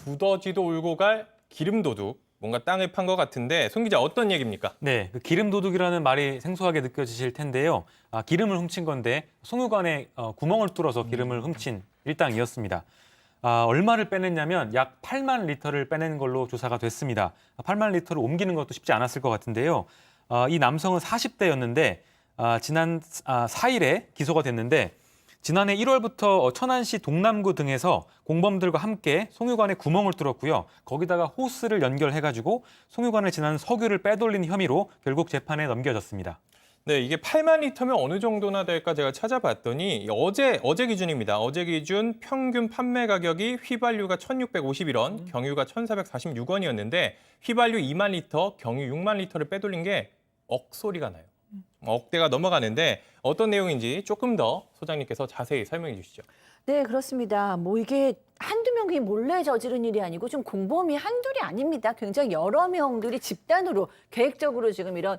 두더지도 울고 갈 기름도둑. 뭔가 땅을 판 것 같은데 송 기자 어떤 얘기입니까? 네, 그 기름 도둑이라는 말이 생소하게 느껴지실 텐데요. 기름을 훔친 건데 송유관에 구멍을 뚫어서 기름을 훔친 일당이었습니다. 얼마를 빼냈냐면 약 8만 리터를 빼낸 걸로 조사가 됐습니다. 8만 리터를 옮기는 것도 쉽지 않았을 것 같은데요. 이 남성은 40대였는데 지난 4일에 기소가 됐는데 지난해 1월부터 천안시 동남구 등에서 공범들과 함께 송유관에 구멍을 뚫었고요. 거기다가 호스를 연결해가지고 송유관에 지난 석유를 빼돌린 혐의로 결국 재판에 넘겨졌습니다. 네, 이게 8만 리터면 어느 정도나 될까 제가 찾아봤더니 어제 기준입니다. 어제 기준 평균 판매 가격이 휘발유가 1,651원, 경유가 1,446원이었는데 휘발유 2만 리터, 경유 6만 리터를 빼돌린 게 억소리가 나요. 억대가 넘어가는데 어떤 내용인지 조금 더 소장님께서 자세히 설명해 주시죠. 네, 그렇습니다. 뭐 이게 한두 명이 몰래 저지른 일이 아니고 좀 공범이 한둘이 아닙니다. 굉장히 여러 명들이 집단으로 계획적으로 지금 이런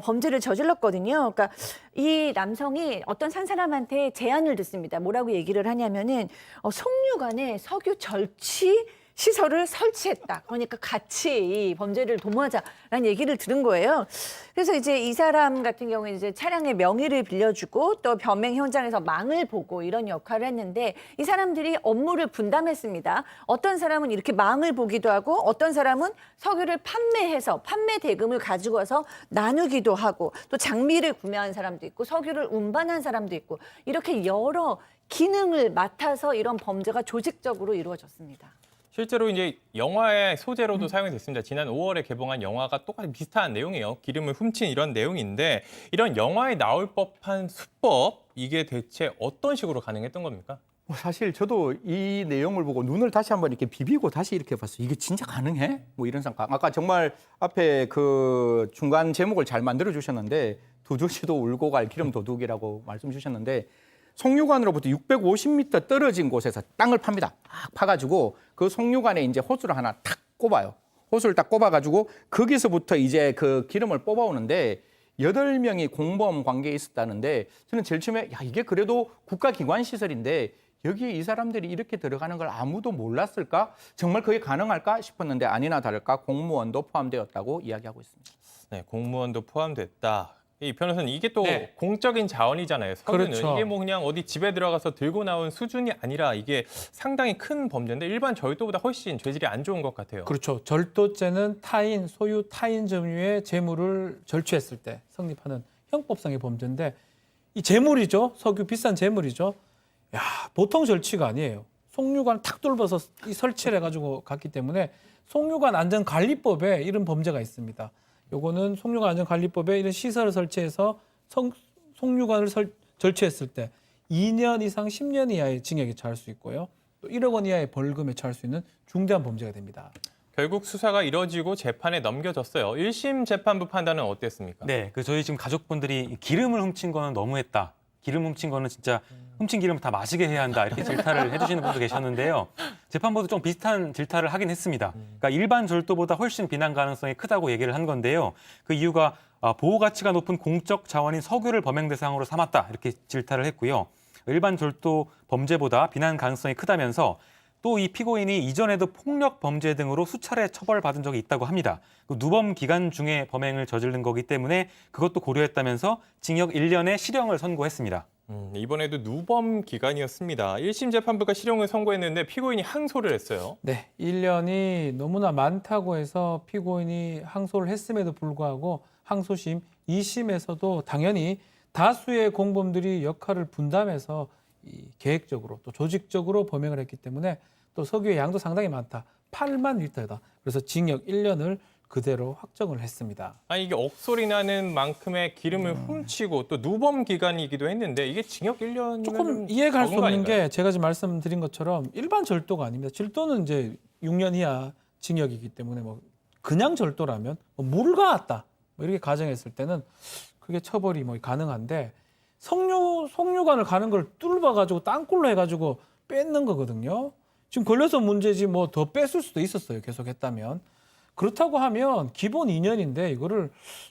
범죄를 저질렀거든요. 그러니까 이 남성이 어떤 산 사람한테 제안을 듣습니다. 뭐라고 얘기를 하냐면은 송유관에 석유 절취 시설을 설치했다. 그러니까 같이 이 범죄를 도모하자라는 얘기를 들은 거예요. 그래서 이제 이 사람 같은 경우에 이제 차량의 명의를 빌려주고 또 변명 현장에서 망을 보고 이런 역할을 했는데 이 사람들이 업무를 분담했습니다. 어떤 사람은 이렇게 망을 보기도 하고 어떤 사람은 석유를 판매해서 판매 대금을 가지고 와서 나누기도 하고 또 장비를 구매한 사람도 있고 석유를 운반한 사람도 있고 이렇게 여러 기능을 맡아서 이런 범죄가 조직적으로 이루어졌습니다. 실제로 이제 영화의 소재로도 사용이 됐습니다. 지난 5월에 개봉한 영화가 똑같이 비슷한 내용이에요. 기름을 훔친 이런 내용인데 이런 영화에 나올 법한 수법 이게 대체 어떤 식으로 가능했던 겁니까? 사실 저도 이 내용을 보고 눈을 다시 한번 이렇게 비비고 다시 이렇게 봤어요. 이게 진짜 가능해? 뭐 이런 생각. 아까 정말 앞에 그 중간 제목을 잘 만들어 주셨는데 두더지도 울고 갈 기름 도둑이라고 말씀 주셨는데 송유관으로부터 650m 떨어진 곳에서 땅을 팝니다. 딱 파가지고 그 송유관에 이제 호스를 하나 탁 꼽아요. 호스를 딱 꼽아가지고 거기서부터 이제 그 기름을 뽑아오는데 8명이 공범 관계에 있었다는데 저는 제일 처음에 야 이게 그래도 국가기관 시설인데 여기에 이 사람들이 이렇게 들어가는 걸 아무도 몰랐을까? 정말 그게 가능할까 싶었는데 아니나 다를까 공무원도 포함되었다고 이야기하고 있습니다. 네, 공무원도 포함됐다. 이 변호사는 이게 또 네. 공적인 자원이잖아요. 석유는 그렇죠. 이게 뭐 그냥 어디 집에 들어가서 들고 나온 수준이 아니라 이게 상당히 큰 범죄인데 일반 절도보다 훨씬 죄질이 안 좋은 것 같아요. 그렇죠. 절도죄는 타인, 소유 타인 점유의 재물을 절취했을 때 성립하는 형법상의 범죄인데 이 재물이죠. 석유 비싼 재물이죠. 야, 보통 절취가 아니에요. 송유관 탁 뚫어서 이 설치를 해가지고 갔기 때문에 송유관 안전관리법에 이런 범죄가 있습니다. 요거는 송유관 안전관리법에 이런 시설을 설치해서 송유관을 절취했을 때 2년 이상 10년 이하의 징역에 처할 수 있고요. 또 1억 원 이하의 벌금에 처할 수 있는 중대한 범죄가 됩니다. 결국 수사가 이뤄지고 재판에 넘겨졌어요. 1심 재판부 판단은 어땠습니까? 네, 저희 지금 가족분들이 기름을 훔친 거는 너무했다. 기름 훔친 거는 진짜 훔친 기름을 다 마시게 해야 한다. 이렇게 질타를 해주시는 분도 계셨는데요. 재판부도 좀 비슷한 질타를 하긴 했습니다. 그러니까 일반 절도보다 훨씬 비난 가능성이 크다고 얘기를 한 건데요. 그 이유가 보호 가치가 높은 공적 자원인 석유를 범행 대상으로 삼았다. 이렇게 질타를 했고요. 일반 절도 범죄보다 비난 가능성이 크다면서 또 이 피고인이 이전에도 폭력 범죄 등으로 수차례 처벌받은 적이 있다고 합니다. 그 누범 기간 중에 범행을 저지른 거기 때문에 그것도 고려했다면서 징역 1년의 실형을 선고했습니다. 이번에도 누범 기간이었습니다. 1심 재판부가 실형을 선고했는데 피고인이 항소를 했어요. 네, 1년이 너무나 많다고 해서 피고인이 항소를 했음에도 불구하고 항소심 2심에서도 당연히 다수의 공범들이 역할을 분담해서 계획적으로 또 조직적으로 범행을 했기 때문에 또 석유의 양도 상당히 많다. 8만 리터다. 그래서 징역 1년을 그대로 확정을 했습니다. 아니 이게 억소리 나는 만큼의 기름을 훔치고 또 누범 기간이기도 했는데 이게 징역 1년이면 조금 이해가 수 없는 게 제가 지금 말씀드린 것처럼 일반 절도가 아닙니다. 절도는 이제 6년 이하 징역이기 때문에 뭐 그냥 절도라면 뭐 물을 가았다 뭐 이렇게 가정했을 때는 그게 처벌이 뭐 가능한데 송유관을 가는 걸 뚫어가지고 땅굴로 해가지고 뺏는 거거든요. 지금 걸려서 문제지 뭐 더 뺐을 수도 있었어요. 계속 했다면. 그렇다고 하면 기본 2년인데 이거를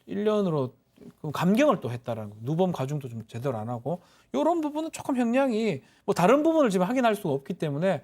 1년으로 감경을 또 했다라는 거. 누범 가중도 좀 제대로 안 하고 이런 부분은 조금 형량이 뭐 다른 부분을 지금 확인할 수가 없기 때문에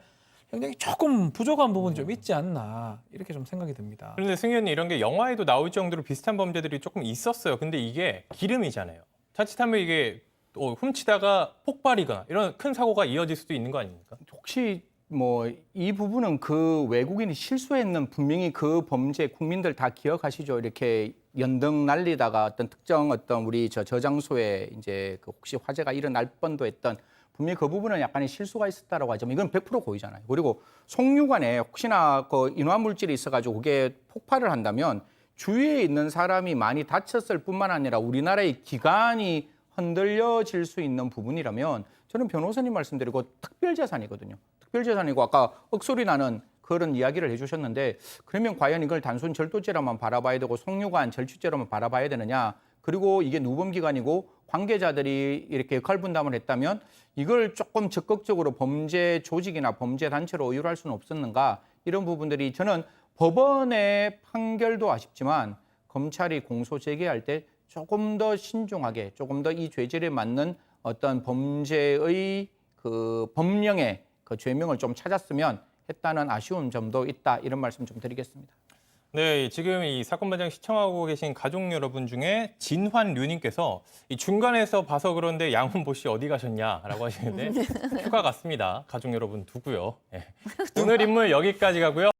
굉장히 조금 부족한 부분이 좀 있지 않나 이렇게 좀 생각이 듭니다. 그런데 승희 의원님 이런 게 영화에도 나올 정도로 비슷한 범죄들이 조금 있었어요. 근데 이게 기름이잖아요. 자칫하면 이게 훔치다가 폭발이거나 이런 큰 사고가 이어질 수도 있는 거 아닙니까? 혹시 뭐 이 부분은 그 외국인이 실수했는 분명히 그 범죄 국민들 다 기억하시죠? 이렇게 연등 날리다가 어떤 특정 어떤 우리 저장소에 이제 그 혹시 화재가 일어날 뻔도 했던 분명히 그 부분은 약간의 실수가 있었다라고 하지만 이건 100% 고의잖아요. 그리고 송유관에 혹시나 그 인화 물질이 있어가지고 그게 폭발을 한다면 주위에 있는 사람이 많이 다쳤을 뿐만 아니라 우리나라의 기관이 흔들려질 수 있는 부분이라면 저는 변호사님 말씀드리고 특별재산이거든요. 특별재산이고 아까 억소리 나는 그런 이야기를 해주셨는데 그러면 과연 이걸 단순 절도죄로만 바라봐야 되고 송유관 절취죄로만 바라봐야 되느냐. 그리고 이게 누범기관이고 관계자들이 이렇게 역할 분담을 했다면 이걸 조금 적극적으로 범죄 조직이나 범죄 단체로 의율할 수는 없었는가. 이런 부분들이 저는 법원의 판결도 아쉽지만 검찰이 공소 제기할 때 조금 더 신중하게 조금 더 이 죄질에 맞는 어떤 범죄의 그 법령의 그 죄명을 좀 찾았으면 했다는 아쉬운 점도 있다. 이런 말씀 좀 드리겠습니다. 네, 지금 이 사건 과정 시청하고 계신 가족 여러분 중에 진환류님께서 이 중간에서 봐서 그런데 양훈보 씨 어디 가셨냐라고 하시는데 휴가 갔습니다. 가족 여러분 두고요. 네. 오늘 인물 여기까지 가고요.